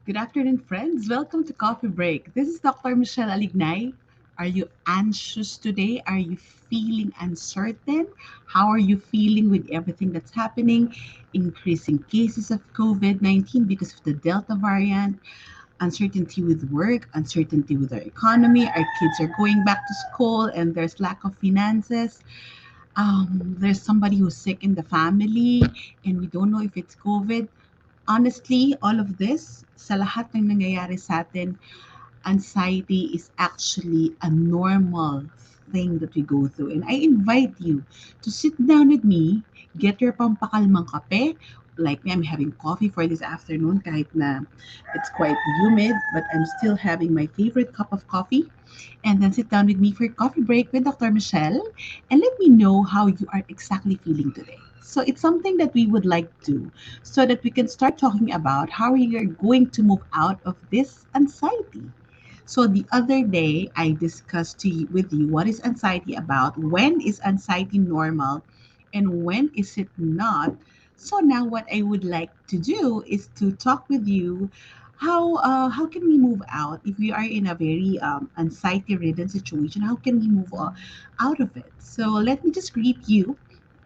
Good afternoon, friends. Welcome to Coffee Break. This is Dr. Michele Alignay. Are you anxious today? Are you feeling uncertain? How are you feeling with everything that's happening? Increasing cases of COVID 19 because of the Delta variant, uncertainty with work, uncertainty with our economy. Our kids are going back to school and there's lack of finances. There's somebody who's sick in the family and we don't know if it's COVID. Honestly, all of this, sa lahat ng nangyayari sa atin, anxiety is actually a normal thing that we go through. And I invite you to sit down with me, get your pampakalmang kape. Like me, I'm having coffee for this afternoon kahit na it's quite humid, but I'm still having my favorite cup of coffee. And then sit down with me for a coffee break with Dr. Michelle and let me know how you are exactly feeling today. So it's something that we would like to so that we can start talking about how we are going to move out of this anxiety. So the other day, I discussed with you what is anxiety about, when is anxiety normal, and when is it not. So now, what I would like to do is to talk with you how can we move out if we are in a very anxiety-ridden situation? How can we move out of it? So let me just greet you,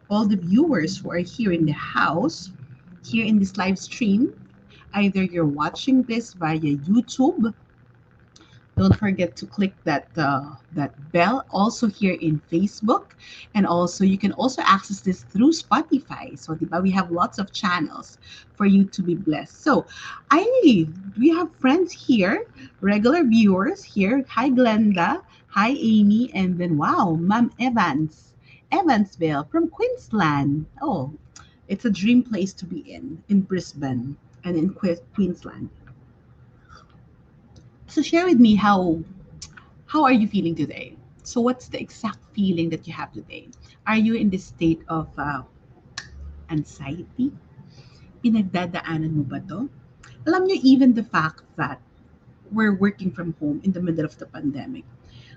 all the viewers who are here in the house, here in this live stream. Either you're watching this via YouTube. Don't forget to click that bell. Also here in Facebook, and also you can also access this through Spotify. So we have lots of channels for you to be blessed. So I we have friends here, regular viewers here. Hi Glenda, hi Amy, and then wow, Ma'am Evansville from Queensland. Oh, it's a dream place to be in Brisbane and in Queensland. So share with me how are you feeling today? So what's the exact feeling that you have today? Are you in this state of anxiety? Pinagdadaanan mo ba to? Alam nyo, even the fact that we're working from home in the middle of the pandemic,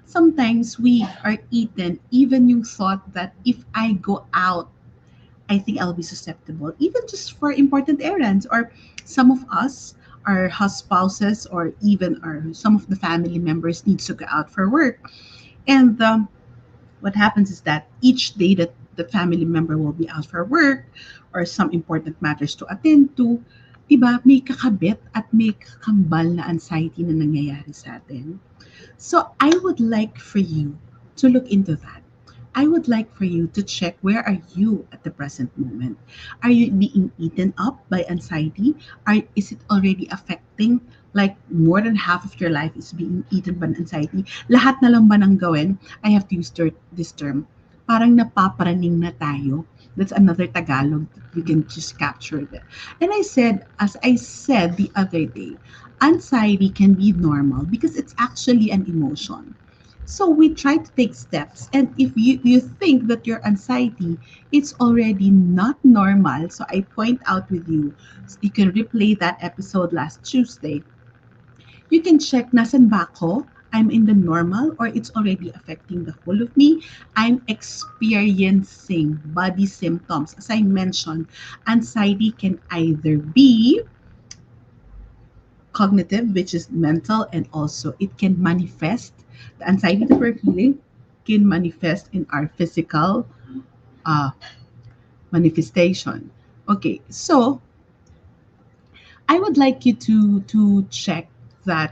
sometimes we are eaten even yung thought that if I go out, I think I'll be susceptible, even just for important errands. Or some of us, our house spouses, or even our some of the family members needs to go out for work. And what happens is that each day that the family member will be out for work or some important matters to attend to, diba, may kakabit at may kakambal na anxiety na nangyayari sa atin. So I would like for you to look into that. I would like for you to check, where are you at the present moment? Are you being eaten up by anxiety? Is it already affecting, like more than half of your life is being eaten by anxiety? Lahat na lang ba ng gawin? I have to use this term. Parang napaparaning na tayo. That's another Tagalog that we can just capture that. And as I said the other day, anxiety can be normal because it's actually an emotion. So we try to take steps. And if you think that your anxiety is already not normal, so I point out with you, you can replay that episode last Tuesday. You can check, nasan ba ako? I'm in the normal or it's already affecting the whole of me. I'm experiencing body symptoms. As I mentioned, anxiety can either be cognitive, which is mental, and also it can manifest. The anxiety that we're feeling can manifest in our physical uh, manifestation. Okay, so I would like you to check that,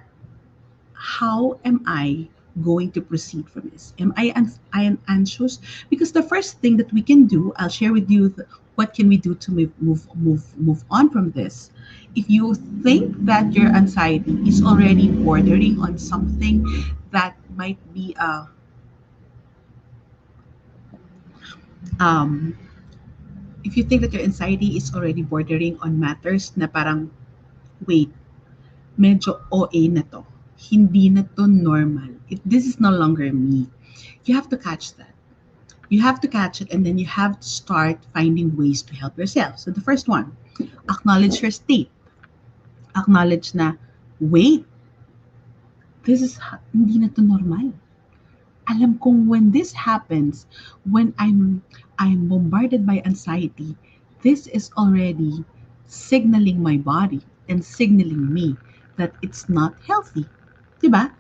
how am I going to proceed from this? I am anxious? Because the first thing that we can do, I'll share with you what can we do to move on from this. If you think that your anxiety is already bordering on something that might be um if you think that your anxiety is already bordering on matters na parang, wait, medyo OA na to. Hindi na to normal. This is no longer me. You have to catch that. You have to catch it, and then you have to start finding ways to help yourself. So the first one, acknowledge your state. Acknowledge na, wait, hindi na to normal. Alam kong when this happens, when I'm bombarded by anxiety, this is already signaling my body and signaling me that it's not healthy. Diba?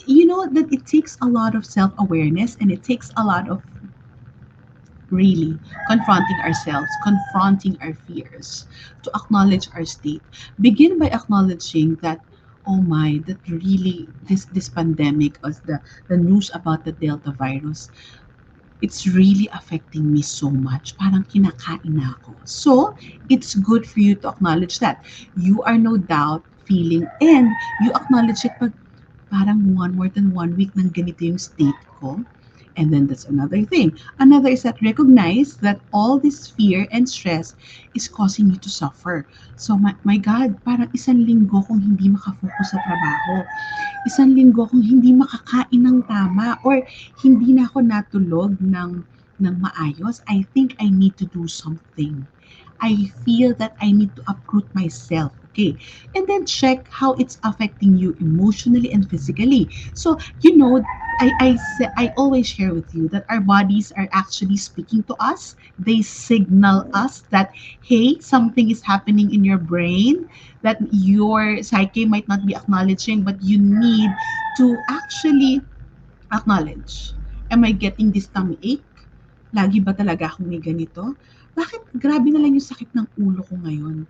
You know that it takes a lot of self-awareness, and it takes a lot of really confronting ourselves, confronting our fears, to acknowledge our state. Begin by acknowledging that, oh my, that really this pandemic, or the news about the Delta virus, it's really affecting me so much. Parang kinakain na ako. So, it's good for you to acknowledge that. You are no doubt feeling, and you acknowledge it pag parang more than 1 week ng ganito yung state ko. And then that's another thing. Another is that recognize that all this fear and stress is causing you to suffer. So, my God, parang isang linggo kong hindi makafocus sa trabaho. Isang linggo kong hindi makakain ng tama, or hindi na ako natulog ng maayos. I think I need to do something. I feel that I need to uproot myself. Okay. And then check how it's affecting you emotionally and physically. So, I always share with you that our bodies are actually speaking to us. They signal us that, hey, something is happening in your brain that your psyche might not be acknowledging, but you need to actually acknowledge. Am I getting this tummy ache? Lagi ba talaga akong may ganito? Bakit grabe na lang yung sakit ng ulo ko ngayon?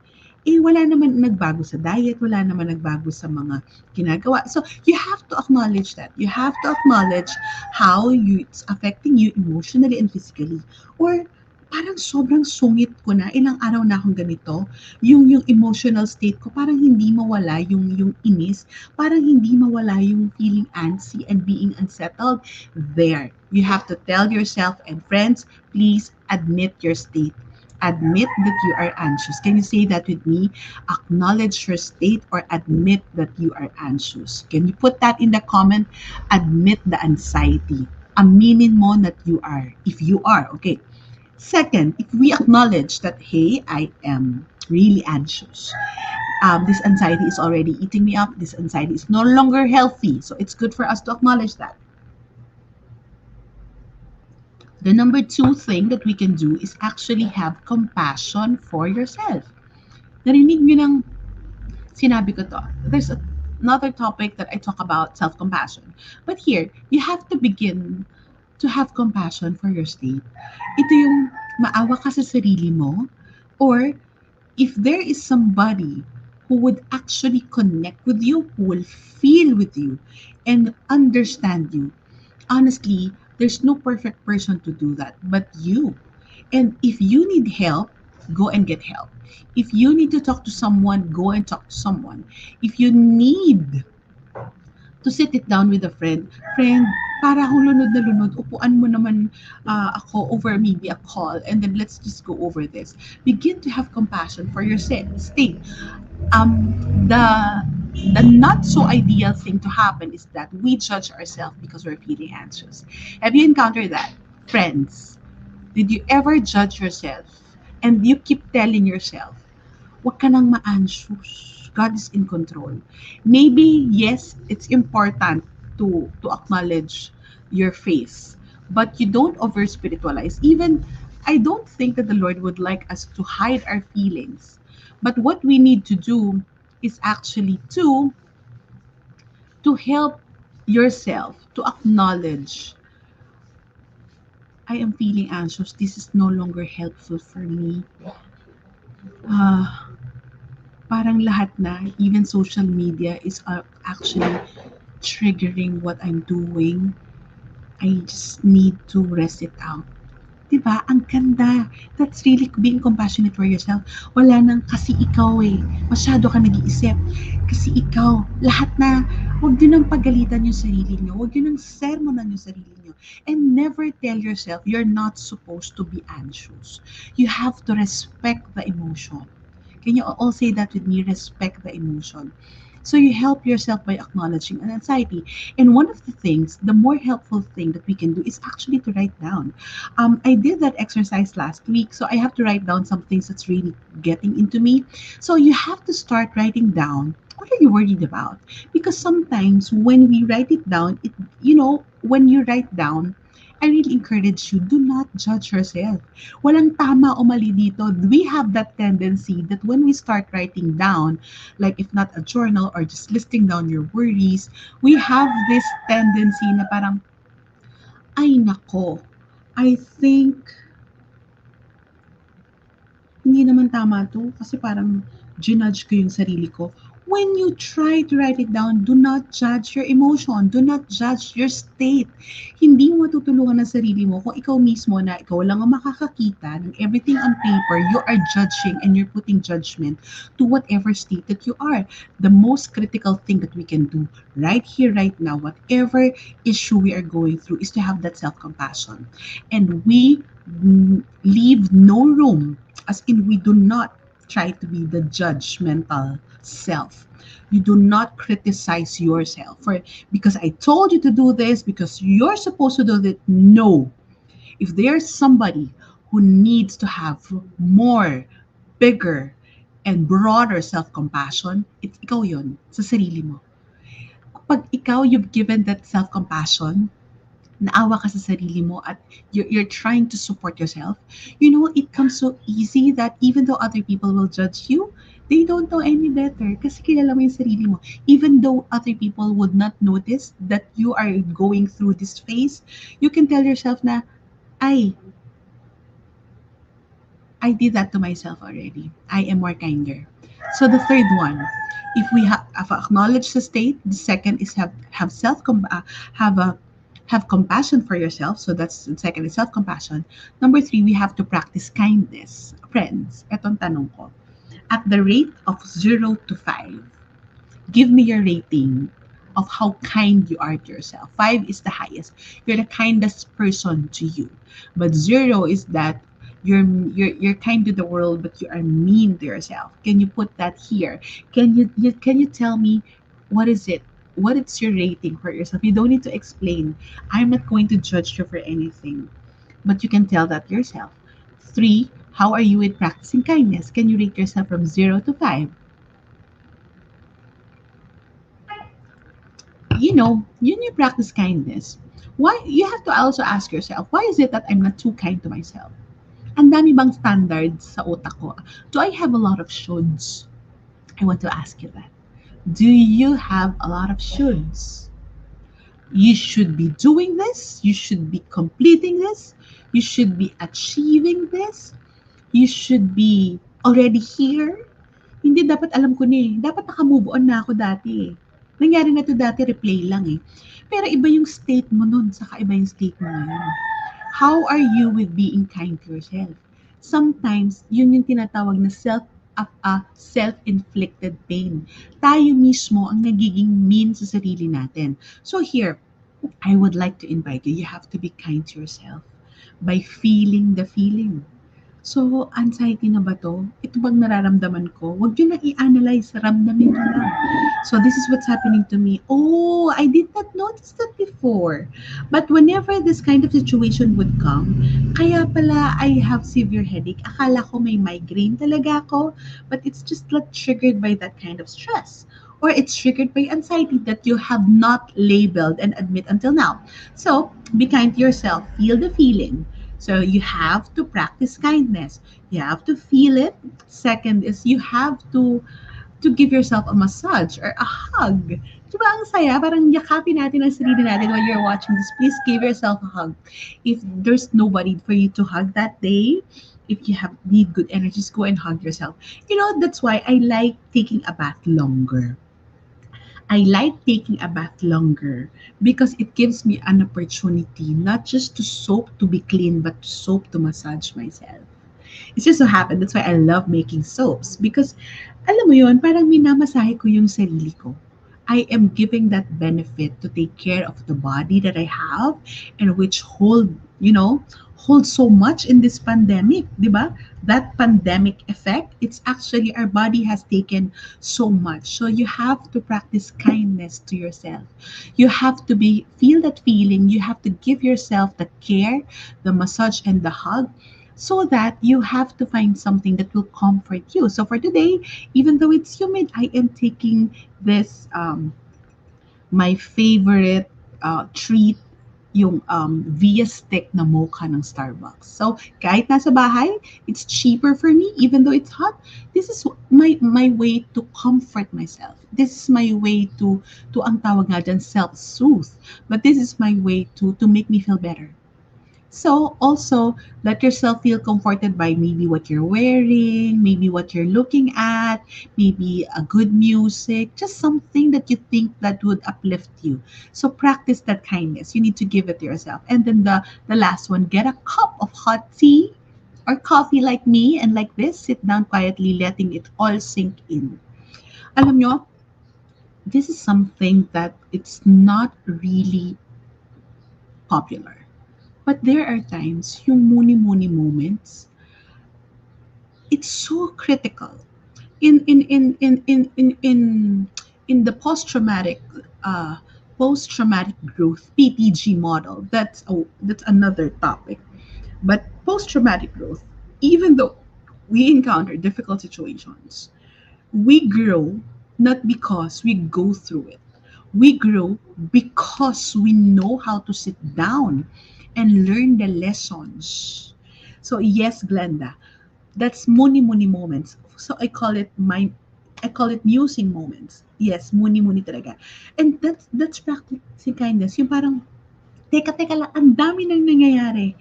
Eh, wala naman nagbago sa diet, wala naman nagbago sa mga ginagawa. So, you have to acknowledge that. You have to acknowledge how it's affecting you emotionally and physically. Or, parang sobrang sungit ko na, ilang araw na akong ganito, yung emotional state ko, parang hindi mawala yung inis, parang hindi mawala yung feeling antsy and being unsettled. There, you have to tell yourself and friends, please admit your state. Admit that you are anxious. Can you say that with me? Acknowledge your state, or admit that you are anxious. Can you put that in the comment? Admit the anxiety. Aminin mo that you are, if you are, okay. Second, if we acknowledge that, hey, I am really anxious. This anxiety is already eating me up. This anxiety is no longer healthy. So it's good for us to acknowledge that. The number two thing that we can do is actually have compassion for yourself. Narinig nyo ng sinabi ko to. There's another topic that I talk about, self-compassion. But here, you have to begin to have compassion for your state. Ito yung maawa ka sa sarili mo, or if there is somebody who would actually connect with you, who will feel with you and understand you. Honestly, there's no perfect person to do that but you. And if you need help, go and get help. If you need to talk to someone, go and talk to someone. If you need to sit it down with a friend, para akong lunod na lunod, upuan mo naman ako over maybe a call, and then let's just go over this. Begin to have compassion for your state. The not so ideal thing to happen is that we judge ourselves because we're feeling anxious. Have you encountered that? Friends, did you ever judge yourself and you keep telling yourself, wag ka nang ma-anxious. God is in control. Maybe, yes, it's important to acknowledge your faith, but you don't over spiritualize. Even, I don't think that the Lord would like us to hide our feelings. But what we need to do is actually to help yourself to acknowledge, I am feeling anxious. This is no longer helpful for me. Ah, parang lahat na, even social media is actually triggering what I'm doing. I just need to rest it out. Diba? Ang ganda. That's really being compassionate for yourself. Wala nang kasi ikaw eh. Masyado ka nag-iisip. Kasi ikaw. Lahat na. Huwag din nang pagalitan yung sarili nyo. Huwag din nang sermonan yung sarili nyo. And never tell yourself you're not supposed to be anxious. You have to respect the emotion. Can you all say that with me? Respect the emotion. So you help yourself by acknowledging an anxiety. And one of the things, the more helpful thing that we can do is actually to write down. I did that exercise last week, so I have to write down some things that's really getting into me. So you have to start writing down what are you worried about? Because sometimes when we write it down, when you write down, I really encourage you, do not judge yourself. Walang tama o mali dito. We have that tendency that when we start writing down, like if not a journal or just listing down your worries, we have this tendency na parang, ay nako, I think hindi naman tama 'to kasi parang jinudge ko yung sarili ko. When you try to write it down, do not judge your emotion. Do not judge your state. Hindi mo matutulungan ang sarili mo kung ikaw mismo na ikaw lang ang makakakita ng everything on paper, you are judging and you're putting judgment to whatever state that you are. The most critical thing that we can do right here, right now, whatever issue we are going through, is to have that self-compassion. And we leave no room, as in we do not try to be the judgmental self. You do not criticize yourself for because I told you to do this because you're supposed to do it. No. If there's somebody who needs to have more, bigger, and broader self-compassion, it's ikaw yun, sa sarili mo. Pag ikaw, you've given that self-compassion, naawa ka sa sarili mo at you're trying to support yourself, it comes so easy that even though other people will judge you, they don't know any better kasi kilala mo yung sarili mo. Even though other people would not notice that you are going through this phase, you can tell yourself na, ay, I did that to myself already. I am more kinder. So the third one, if we have acknowledged the state, the second is have have a have compassion for yourself. So that's the second is self compassion. Number three, we have to practice kindness. Friends, etong tanong ko. At the rate of 0 to 5, give me your rating of how kind you are to yourself. 5 is the highest. You're the kindest person to you. But 0 is that you're kind to the world, but you are mean to yourself. Can you put that here? Can you tell me what is it? What is your rating for yourself? You don't need to explain. I'm not going to judge you for anything, but you can tell that yourself. 3, how are you with practicing kindness? Can you rate yourself from 0 to 5? You practice kindness. Why you have to also ask yourself, why is it that I'm not too kind to myself? Ang dami bang standards sa utak ko? Do I have a lot of shoulds? I want to ask you that. Do you have a lot of shoulds? You should be doing this. You should be completing this. You should be achieving this. You should be already here. Hindi dapat alam ko na eh. Dapat naka-move on na ako dati eh. Nangyari na to dati, replay lang eh. Pero iba yung state mo nun, saka iba yung state mo ngayon. How are you with being kind to yourself? Sometimes, yun yung tinatawag na self-inflicted pain. Tayo mismo ang nagiging mean sa sarili natin. So here, I would like to invite you, you have to be kind to yourself by feeling the feeling. So, anxiety na ba 'to? Ito bang nararamdaman ko? Huwag niyo na i-analyze, ramdamin niyo lang. So, this is what's happening to me. Oh, I did not notice that before. But whenever this kind of situation would come, kaya pala I have severe headache. Akala ko may migraine talaga ako, but it's just like triggered by that kind of stress. Or it's triggered by anxiety that you have not labeled and admit until now. So, be kind to yourself. Feel the feeling. So you have to practice kindness. You have to feel it. Second is you have to give yourself a massage or a hug. Diba ang saya? Parang yakapin natin ang sarili natin while you're watching this. Please give yourself a hug. If there's nobody for you to hug that day, if you need good energy, just go and hug yourself. That's why I like taking a bath longer. I like taking a bath longer because it gives me an opportunity not just to soap to be clean, but to soap to massage myself. It's just so happened. That's why I love making soaps because, alam mo yun, parang minamasahe ko yung sarili ko. I am giving that benefit to take care of the body that I have and which hold so much in this pandemic, di ba? That pandemic effect, it's actually our body has taken so much. So you have to practice kindness to yourself. You have to feel that feeling. You have to give yourself the care, the massage, and the hug so that you have to find something that will comfort you. So for today, even though it's humid, I am taking this my favorite treat. yung via stick na mocha ng Starbucks. So, kahit nasa bahay, it's cheaper for me, even though it's hot. This is my way to comfort myself. This is my way to ang tawag nga dyan, self-soothe. But this is my way to make me feel better. So also let yourself feel comforted by maybe what you're wearing, maybe what you're looking at, maybe a good music, just something that you think that would uplift you. So practice that kindness. You need to give it to yourself. And then the last one, get a cup of hot tea or coffee like me and like this, sit down quietly, letting it all sink in. Alam nyo, this is something that it's not really popular. But there are times, yung muni-muni moments, it's so critical. In the uh, post-traumatic growth PTG model, that's another topic. But post-traumatic growth, even though we encounter difficult situations, we grow not because we go through it. We grow because we know how to sit down and learn the lessons. So yes, Glenda, that's muni muni moments. So I call it musing moments. Yes, muni muni talaga. And that's practicing kindness. Yung parang teka lang, ang dami nang nangyayari.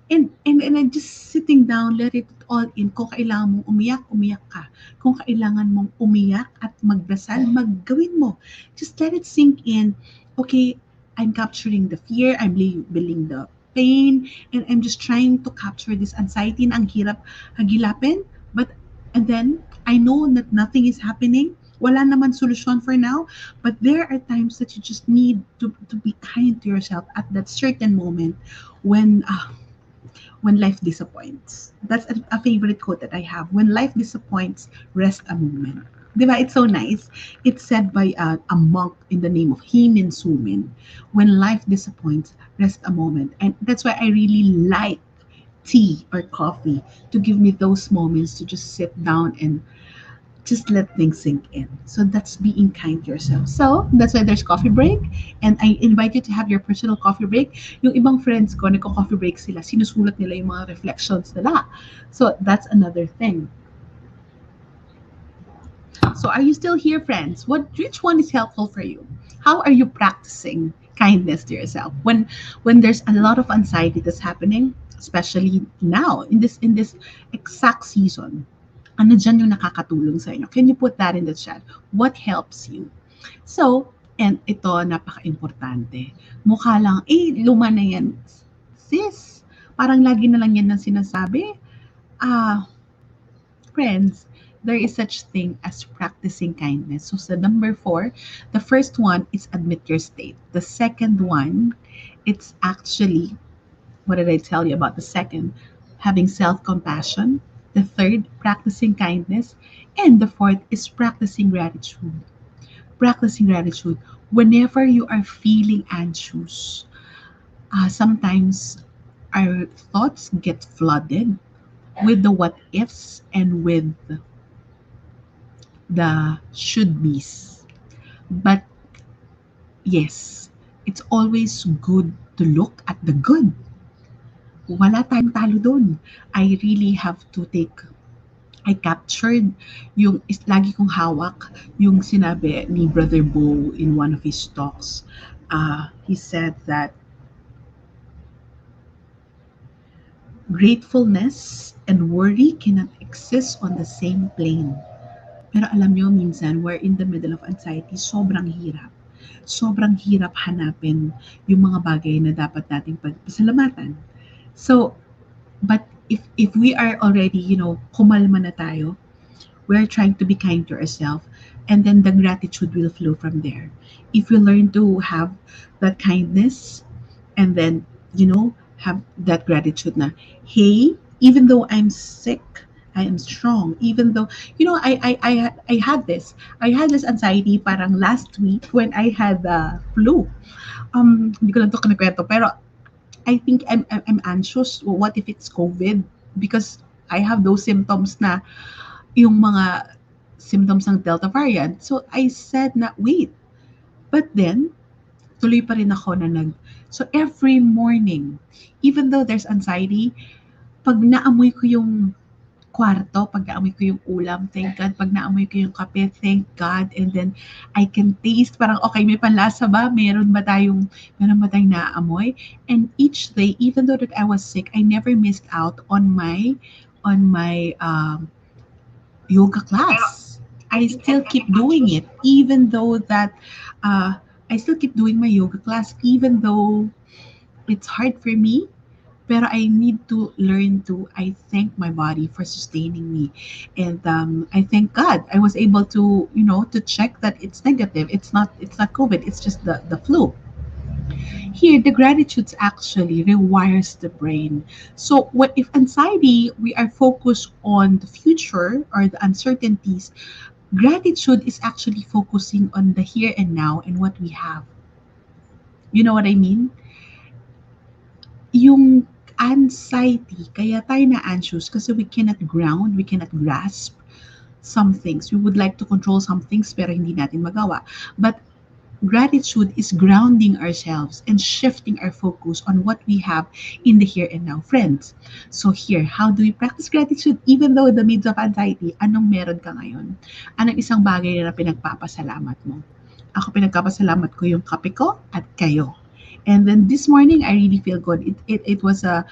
And I'm just sitting down, let it all in. Kung kailangan mong umiyak, umiyak ka. Kung kailangan mong umiyak at magdasal, maggawin mo. Just let it sink in. Okay, I'm capturing the fear, I'm labeling the pain, and I'm just trying to capture this anxiety na ang hirap hagilapin. But, and then, I know that nothing is happening. Wala naman solusyon for now. But there are times that you just need to be kind to yourself at that certain moment when when life disappoints. That's a favorite quote that I have. When life disappoints, rest a moment. Diba? It's so nice. It's said by a monk in the name of Heemin Sumin. When life disappoints, rest a moment. And that's why I really like tea or coffee to give me those moments to just sit down and just let things sink in. So that's being kind to yourself. So that's why there's coffee break. And I invite you to have your personal coffee break. Yung ibang friends ko, nagko-coffee break sila, sinusulat nila yung mga reflections nila. So that's another thing. So are you still here, friends? Which one is helpful for you? How are you practicing kindness to yourself when there's a lot of anxiety that's happening, especially now in this exact season? Ano dyan yung nakakatulong sa inyo? Can you put that in the chat? What helps you? So, and ito, napaka-importante. Mukha lang, luma na yan. Sis, parang lagi na lang yan ang sinasabi. Friends, there is such thing as practicing kindness. So, sa number 4, the first one is admit your state. The second one, it's actually, what did I tell you about the second? Having self-compassion. The third, practicing kindness. And the fourth is practicing gratitude. Practicing gratitude. Whenever you are feeling anxious, sometimes our thoughts get flooded with the what ifs and with the should be's. But yes, it's always good to look at the good. Wala tayong talo doon. I really have to I captured lagi kong hawak yung sinabi ni Brother Bo in one of his talks. He said that gratefulness and worry cannot exist on the same plane. Pero alam nyo, minsan, we're in the middle of anxiety, sobrang hirap. Sobrang hirap hanapin yung mga bagay na dapat nating pagpasalamatan. So, but if we are already, kumalma na tayo, we're trying to be kind to ourselves, and then the gratitude will flow from there. If we learn to have that kindness, and then, have that gratitude na, hey, even though I'm sick, I am strong. Even though, I had this anxiety parang last week when I had the flu. Hindi ko lang to kinikwento, pero I think I'm anxious. What if it's COVID? Because I have those symptoms na yung mga symptoms ng Delta variant. So I said na, wait. But then, tuloy pa rin ako na so every morning, even though there's anxiety, pag naamoy ko yung kwarto, pag naamoy ko yung ulam, thank God. Pag naamoy ko yung kape, thank God. And then, I can taste, parang, okay, may panlasa ba? Meron ba tayong naaamoy? And each day, even though that I was sick, I never missed out on my yoga class. I still keep doing it, even though that uh, I still keep doing my yoga class, even though it's hard for me. Pero I need to learn to, I thank my body for sustaining me. And I thank God I was able to, to check that it's negative. It's not COVID. It's just the flu. Here, the gratitude actually rewires the brain. So what if anxiety, we are focused on the future or the uncertainties, gratitude is actually focusing on the here and now and what we have. You know what I mean? Yung anxiety, kaya tayo na-anxious kasi we cannot ground, we cannot grasp some things. We would like to control some things pero hindi natin magawa. But gratitude is grounding ourselves and shifting our focus on what we have in the here and now. Friends, so here, how do we practice gratitude even though in the midst of anxiety? Anong meron ka ngayon? Anong isang bagay na pinagpapasalamat mo? Ako pinagpapasalamat ko yung kape ko at kayo. And then this morning, I really feel good. It was a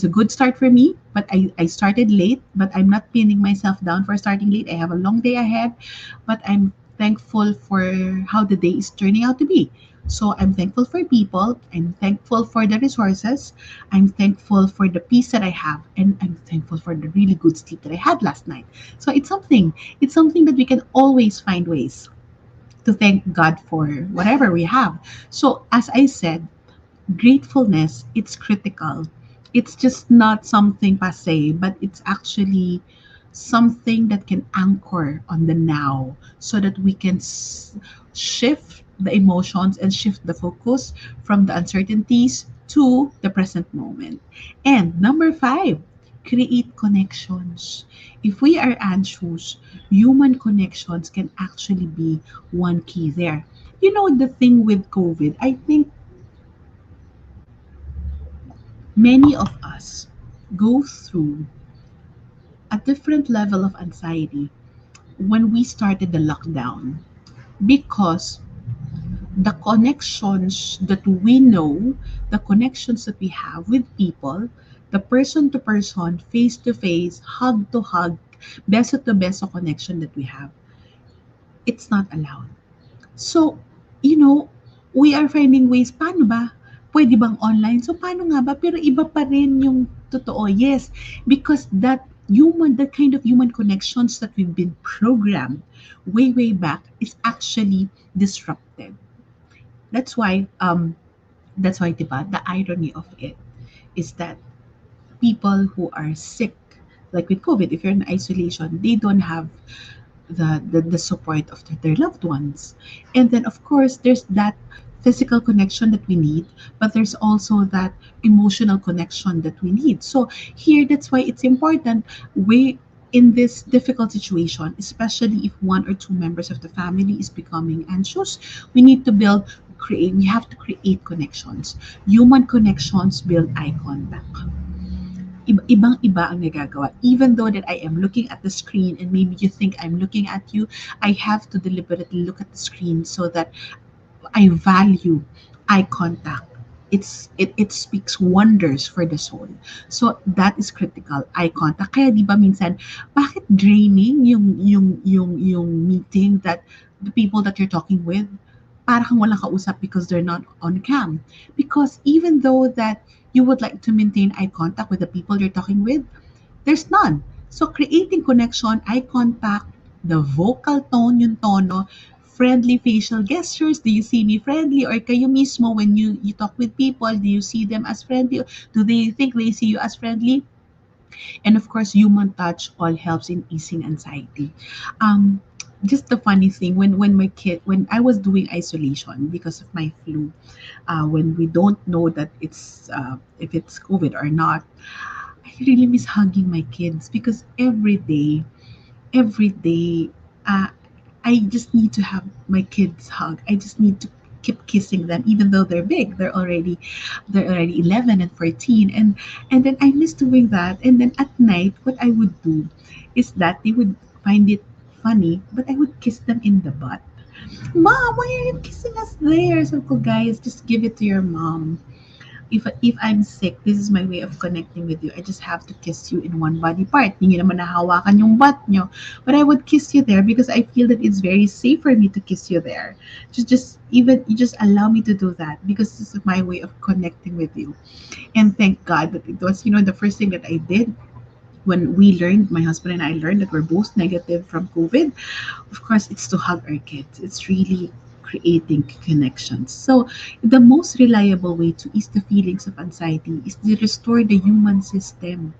good start for me, but I started late, but I'm not pinning myself down for starting late. I have a long day ahead, but I'm thankful for how the day is turning out to be. So I'm thankful for people. I'm thankful for the resources. I'm thankful for the peace that I have, and I'm thankful for the really good sleep that I had last night. So it's something. It's something that we can always find ways to thank God for whatever we have. So as I said, gratefulness, it's critical. It's just not something passe, but it's actually something that can anchor on the now so that we can shift the emotions and shift the focus from the uncertainties to the present moment. And number five, create connections. If we are anxious, human connections can actually be one key there. You know, the thing with COVID, I think many of us go through a different level of anxiety when we started the lockdown because the connections that we know, the connections that we have with people, the person to person, face to face, hug to hug, beso to beso connection that we have, it's not allowed. So, we are finding ways, paano ba? Pwede bang online? So, paano nga ba? Pero iba pa rin yung totoo. Yes, because that kind of human connections that we've been programmed way, way back is actually disrupted. That's why, diba, the irony of it is that people who are sick, like with COVID, if you're in isolation, they don't have the support of their loved ones. And then, of course, there's that physical connection that we need, but there's also that emotional connection that we need. So, here, that's why it's important. We, in this difficult situation, especially if one or two members of the family is becoming anxious, we need to we have to create connections. Human connections build eye contact. Ibang-iba ang nagagawa. Even though that I am looking at the screen and maybe you think I'm looking at you, I have to deliberately look at the screen so that I value eye contact. It speaks wonders for the soul. So that is critical, eye contact. Kaya 'di ba minsan bakit draining yung meeting that the people that you're talking with para kang walang kausap because they're not on cam. Because even though that you would like to maintain eye contact with the people you're talking with, there's none. So creating connection, eye contact, the vocal tone, yung tono, friendly facial gestures. Do you see me friendly? Or kayo mismo when you talk with people, do you see them as friendly? Do they think they see you as friendly? And of course, human touch all helps in easing anxiety. Um, just the funny thing when I was doing isolation because of my flu, when we don't know that it's if it's COVID or not, I really miss hugging my kids because every day, uh, I just need to have my kids hug. I just need to keep kissing them even though they're big. They're already 11 and 14, and then I miss doing that. And then at night what I would do is that they would find it funny, but I would kiss them in the butt. Mom, why are you kissing us there? So ko, guys, just give it to your mom. If I'm sick, this is my way of connecting with you. I just have to kiss you in one body part. Hindi niyo naman nahawakan yung butt nyo. But I would kiss you there because I feel that it's very safe for me to kiss you there. Just even you just allow me to do that because this is my way of connecting with you. And thank God that it was, the first thing that I did when my husband and I learned that we're both negative from COVID. Of course, it's to hug our kids. It's really creating connections. So, the most reliable way to ease the feelings of anxiety is to restore the human system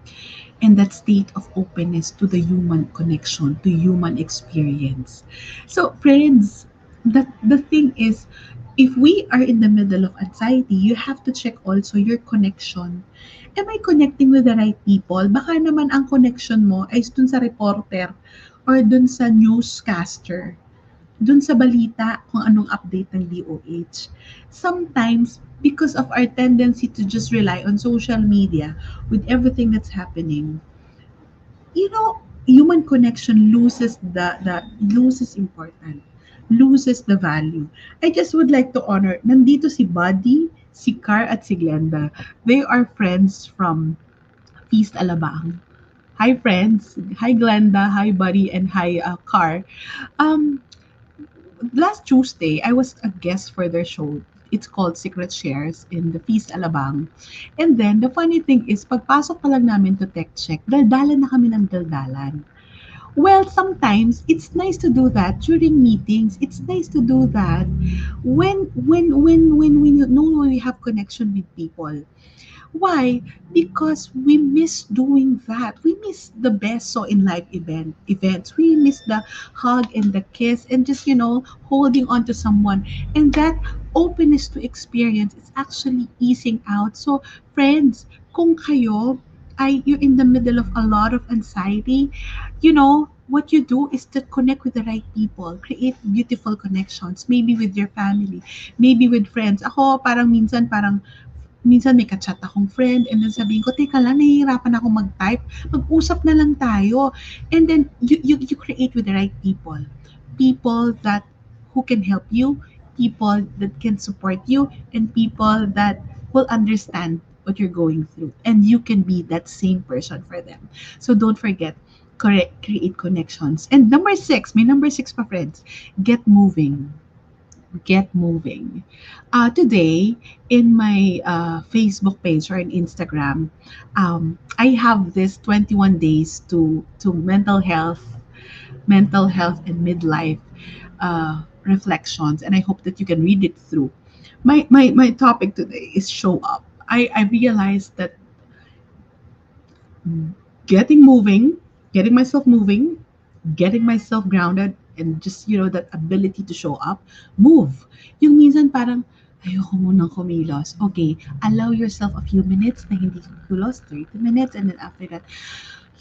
and that state of openness to the human connection, to human experience. So, friends, the thing is, if we are in the middle of anxiety, you have to check also your connection. Am I connecting with the right people? Baka naman ang connection mo ay dun sa reporter or dun sa newscaster, dun sa balita kung anong update ng DOH. Sometimes, because of our tendency to just rely on social media with everything that's happening, human connection loses important, loses the value. I just would like to honor, nandito si Buddy, si Car at si Glenda. They are friends from Feast Alabang. Hi friends. Hi Glenda, hi Buddy, and hi Car. Um, Last Tuesday, I was a guest for their show. It's called Secret Shares in the Feast Alabang. And then, the funny thing is, pagpasok pa lang namin to tech check, daldalan na kami ng daldalan. Well, sometimes it's nice to do that during meetings. It's nice to do that when we know we have connection with people. Why? Because we miss doing that. We miss the best so in live events. We miss the hug and the kiss and just holding on to someone. And that openness to experience is actually easing out. So friends, kung kayo ay you're in the middle of a lot of anxiety, what you do is to connect with the right people, create beautiful connections, maybe with your family, maybe with friends. Ako, minsan may ka-chat akong friend and then sabihin ko, teka lang, nahihirapan ako mag-type. Mag-usap na lang tayo. And then, you create with the right people. People that who can help you, people that can support you, and people that will understand what you're going through. And you can be that same person for them. So don't forget, create connections. And number six pa friends, get moving. Get moving. Today, in my Facebook page or in Instagram, I have this 21 days to mental health and midlife reflections, and I hope that you can read it through. My topic today is show up. I realized that getting moving, getting myself moving, getting myself grounded, and just, that ability to show up, move. Yung minsan parang, ayoko munang kumilos. Okay, allow yourself a few minutes na hindi kumilos, 30 minutes, and then after that,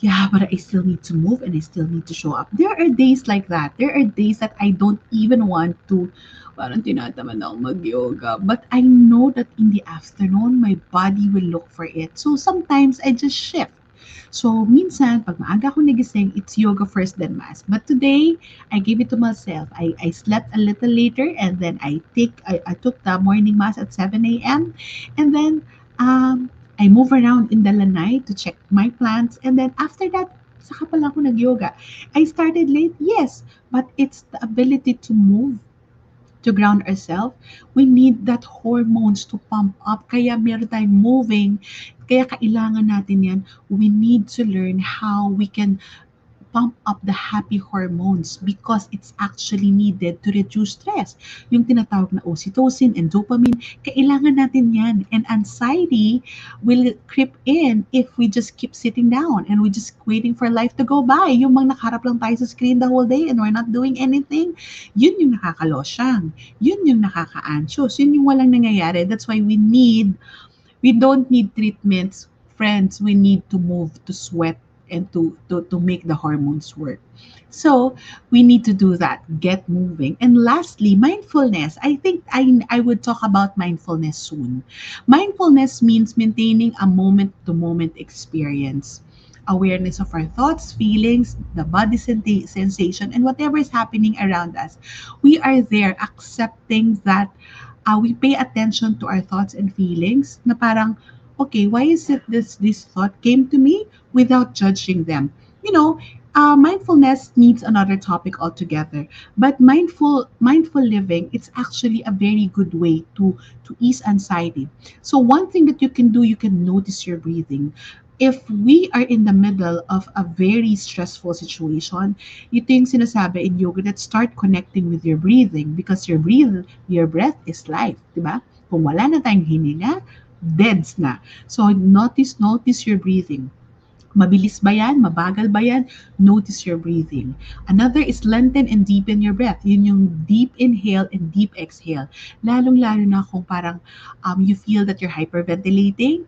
yeah, but I still need to move and I still need to show up. There are days like that. There are days that I don't even want to, parang tinatamad ako mag-yoga. But I know that in the afternoon, my body will look for it. So sometimes I just shift. So, minsan, pag maaga ako nagising, it's yoga first then mass. But today, I gave it to myself. I slept a little later and then I took the morning mass at 7 a.m. And then, I move around in the lanai to check my plants. And then after that, saka pala ako nag-yoga. I started late, yes. But it's the ability to move, to ground ourselves. We need that hormones to pump up. Kaya meron tayong moving. Kaya kailangan natin yan. We need to learn how we can pump up the happy hormones because it's actually needed to reduce stress. Yung tinatawag na oxytocin and dopamine, kailangan natin yan. And anxiety will creep in if we just keep sitting down and we just waiting for life to go by. Yung mga nakaharap lang tayo sa screen the whole day and we're not doing anything, yun yung nakakalosyang. Yun yung nakaka-anxious. Yun yung walang nangyayari. That's why we don't need treatments. Friends, we need to move, to sweat, and to make the hormones work. So we need to do that, get moving. And lastly, mindfulness. I think I would talk about mindfulness soon. Mindfulness means maintaining a moment to moment experience, awareness of our thoughts, feelings, the body sensation, and whatever is happening around us. We are there accepting that we pay attention to our thoughts and feelings na parang, okay, why is it this thought came to me without judging them? You know, mindfulness needs another topic altogether. But mindful living, it's actually a very good way to ease anxiety. So one thing that you can do, you can notice your breathing. If we are in the middle of a very stressful situation, ito yung sinasabi in yoga that start connecting with your breathing because your breath is life, di ba? Kung wala na tayong hininga, deads na. So notice your breathing. Mabilis ba yan? Mabagal ba yan? Notice your breathing. Another is lengthen and deepen your breath. Yun yung deep inhale and deep exhale. Lalong-lalo na kung parang you feel that you're hyperventilating,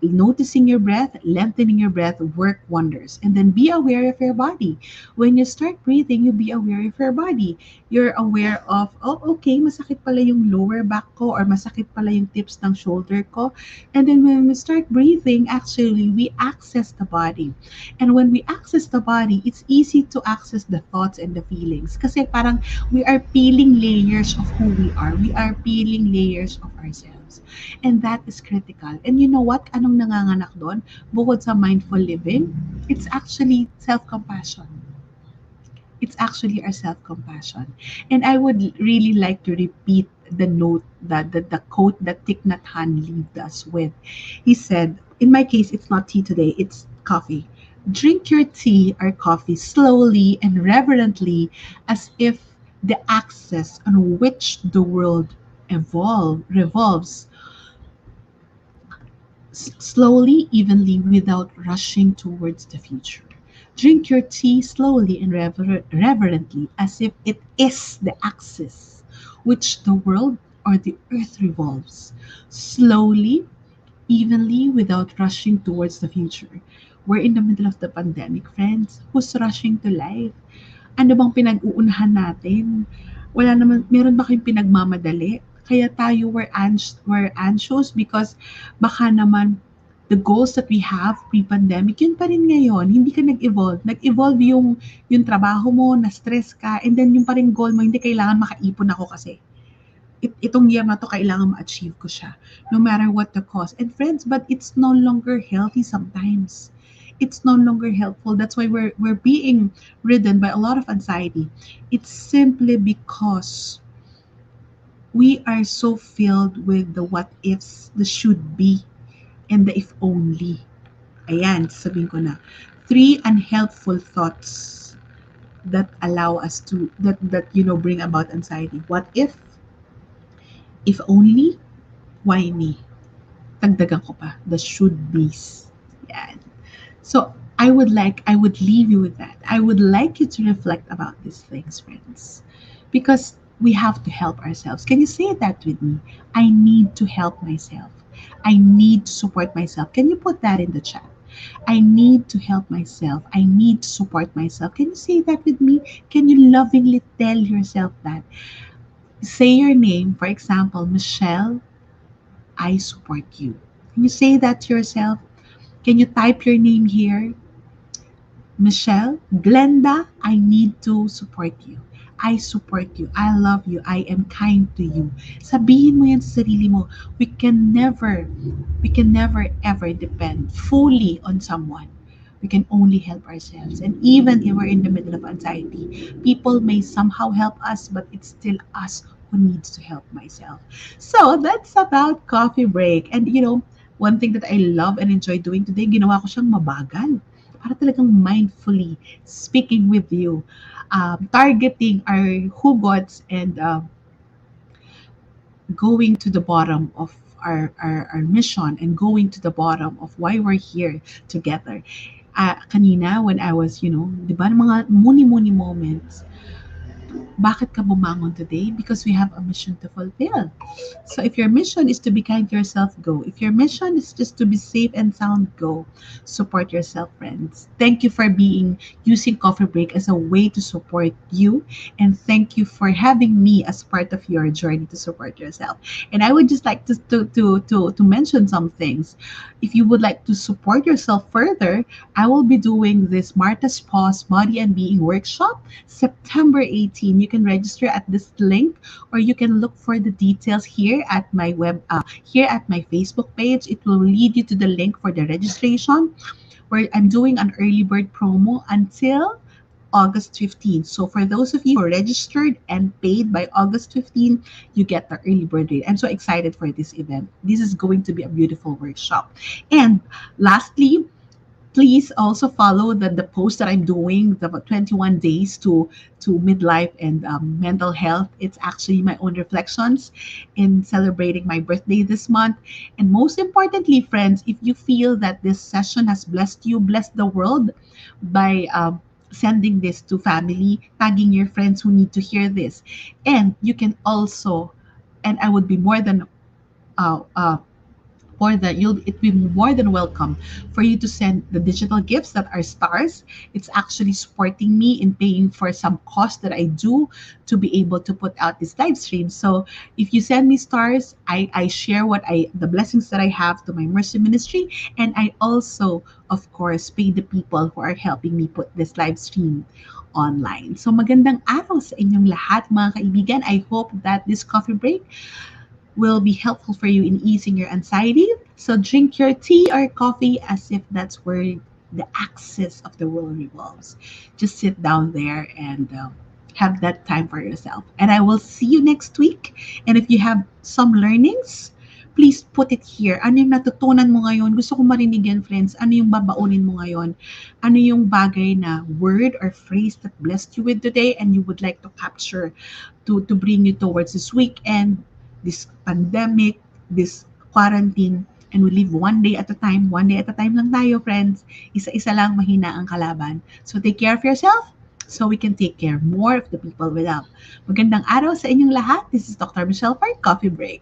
noticing your breath, lengthening your breath work wonders. And then be aware of your body. When you start breathing, you be aware of your body. You're aware of, oh, okay, masakit pala yung lower back ko or masakit pala yung tips ng shoulder ko. And then when we start breathing, actually, we access the body. And when we access the body, it's easy to access the thoughts and the feelings. Kasi parang we are peeling layers of who we are. We are peeling layers of ourselves. And that is critical. And you know what? Anong nanganganak doon? Bukod sa mindful living, it's actually self-compassion. It's actually our self-compassion. And I would really like to repeat the note that the quote that Thich Nhat Hanh left us with. He said, in my case, it's not tea today, it's coffee. Drink your tea or coffee slowly and reverently as if the axis on which the world revolves slowly, evenly, without rushing towards the future. Drink your tea slowly and reverently, as if it is the axis which the world or the earth revolves. Slowly, evenly, without rushing towards the future. We're in the middle of the pandemic, friends. Who's rushing to life? Ano bang pinag-uunahan natin? Wala naman, meron ba kayong pinagmamadali? Kaya tayo were anxious because baka naman the goals that we have pre-pandemic, yun pa rin ngayon. Hindi ka nag-evolve. Nag-evolve yung trabaho mo, na-stress ka, and then yung pa rin goal mo, hindi kailangan makaipon ako kasi itong year na to kailangan ma-achieve ko siya no matter what the cost. And friends, but it's no longer healthy sometimes. It's no longer helpful. That's why we're being ridden by a lot of anxiety. It's simply because we are so filled with the what ifs, the should be, and the if only. Ayan, sabihin ko na. Three unhelpful thoughts that allow us to, that bring about anxiety. What if only, why me? Dagdagan ko pa, the should be's. Yan. So I would leave you with that. I would like you to reflect about these things, friends, because we have to help ourselves. Can you say that with me? I need to help myself. I need to support myself. Can you put that in the chat? I need to help myself. I need to support myself. Can you say that with me? Can you lovingly tell yourself that? Say your name, for example, Michelle, I support you. Can you say that to yourself? Can you type your name here? Michelle, Glenda, I need to support you. I support you. I love you. I am kind to you. Sabihin mo yan sa sarili mo. We can never ever depend fully on someone. We can only help ourselves. And even if we're in the middle of anxiety, people may somehow help us, but it's still us who needs to help myself. So that's about coffee break. And one thing that I love and enjoy doing today, ginawa ko siyang mabagal para talagang mindfully speaking with you, targeting our hugots and going to the bottom of our mission and going to the bottom of why we're here together. Kanina when I was, di ba, mga muni-muni moments, Bakit ka bumangon today? Because we have a mission to fulfill. So if your mission is to be kind to yourself, go. If your mission is just to be safe and sound, go. Support yourself, friends. Thank you for being using coffee break as a way to support you, and thank you for having me as part of your journey to support yourself. And I would just like to mention some things. If you would like to support yourself further, I will be doing this Marta's Pause Body and Being workshop September 18. You can register at this link, or you can look for the details here at my Facebook page. It will lead you to the link for the registration, where I'm doing an early bird promo until August 15th. So for those of you who are registered and paid by August 15th, you get the early bird rate. I'm so excited for this event. This is going to be a beautiful workshop. And lastly, please also follow the post that I'm doing, the 21 days to midlife and mental health. It's actually my own reflections in celebrating my birthday this month. And most importantly, friends, if you feel that this session has blessed you, bless the world by sending this to family, tagging your friends who need to hear this. And you can also, and I would be uh, uh, more than you'll it will be more than welcome for you to send the digital gifts that are stars. It's actually supporting me in paying for some cost that I do to be able to put out this live stream. So if you send me stars, I share the blessings that I have to my mercy ministry, and I also of course pay the people who are helping me put this live stream online. So magandang araw sa inyong lahat, mga kaibigan. I hope that this coffee break will be helpful for you in easing your anxiety. So drink your tea or coffee as if that's where the axis of the world revolves. Just sit down there and have that time for yourself. And I will see you next week. And if you have some learnings, please put it here. Ano yung natutunan mo ngayon? Gusto ko marinig yan, friends. Ano yung babaunin mo ngayon? Ano yung bagay na word or phrase that blessed you with today and you would like to capture to bring you towards this weekend, this pandemic, this quarantine, and we live one day at a time. One day at a time lang tayo, friends. Isa-isa lang mahina ang kalaban. So take care of yourself so we can take care more of the people we love. Magandang araw sa inyong lahat. This is Dr. Michelle for Coffee Break.